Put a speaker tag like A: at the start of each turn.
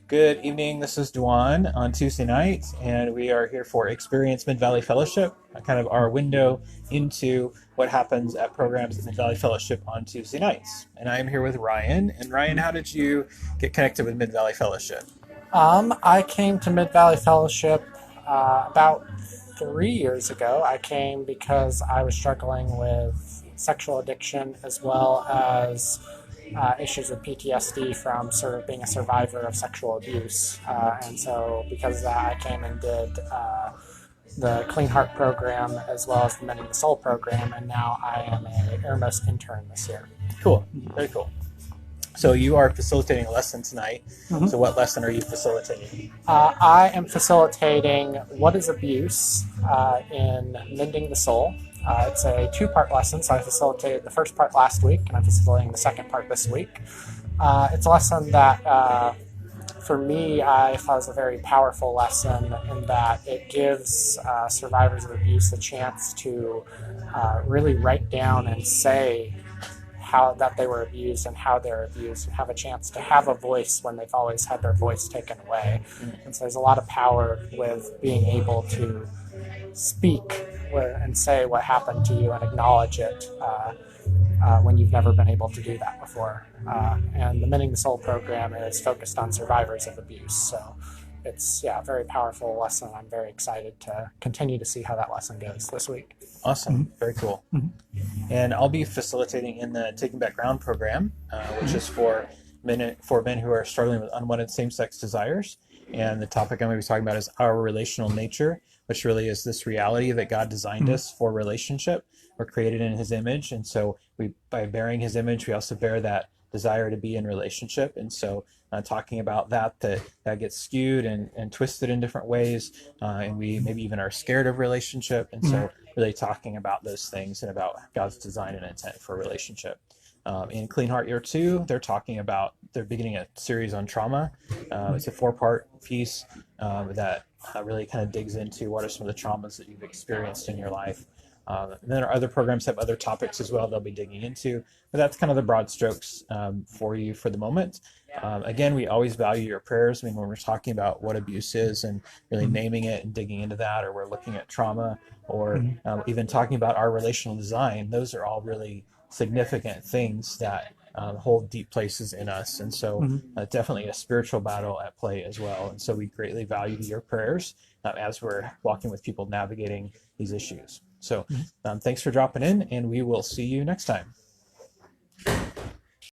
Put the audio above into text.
A: Good evening. This is Duan on Tuesday night, and we are here for Experience Mid Valley Fellowship, kind of our window into what happens at programs at Mid Valley Fellowship on Tuesday nights. And I am here with Ryan. And Ryan, how did you get connected with Mid Valley Fellowship?
B: I came to Mid Valley Fellowship about 3 years ago. I came because I was struggling with sexual addiction as well as issues with PTSD from sort of being a survivor of sexual abuse. And so, because of that, I came and did the Clean Heart program as well as the Mending the Soul program, and now I am a Airmost intern this year.
A: Cool. Very cool. So you are facilitating a lesson tonight.
B: Mhm.
A: So what lesson are you facilitating?
B: I am facilitating What is Abuse in Mending the Soul. It's a two-part lesson, so I facilitated the first part last week, and I'm facilitating the second part this week. It's a lesson that, for me, I thought was a very powerful lesson in that it gives survivors of abuse the chance to really write down and say how that they were abused and how they're abused, and have a chance to have a voice when they've always had their voice taken away. And so there's a lot of power with being able to speak and say what happened to you and acknowledge it when you've never been able to do that before. And the Mending the Soul program is focused on survivors of abuse. So it's a very powerful lesson. I'm very excited to continue to see how that lesson goes this week.
A: Awesome. Very cool. And I'll be facilitating in the Taking Back Ground program, which is for men who are struggling with unwanted same-sex desires. And the topic I'm going to be talking about is our relational nature, which really is this reality that God designed us for relationship. We're created in His image, and so by bearing His image, we also bear that desire to be in relationship. And so talking about that gets skewed and twisted in different ways, and we maybe even are scared of relationship. And so really talking about those things and about God's design and intent for a relationship. In Clean Heart Year 2, they're beginning a series on trauma. It's a 4-part piece that really kind of digs into what are some of the traumas that you've experienced in your life. And then our other programs have other topics as well they'll be digging into, but that's kind of the broad strokes for you for the moment. Again, we always value your prayers. I mean, when we're talking about what abuse is and really naming it and digging into that, or we're looking at trauma, or even talking about our relational design, those are all really significant things that hold deep places in us. And so definitely a spiritual battle at play as well. And so we greatly value your prayers as we're walking with people navigating these issues. So thanks for dropping in, and we will see you next time.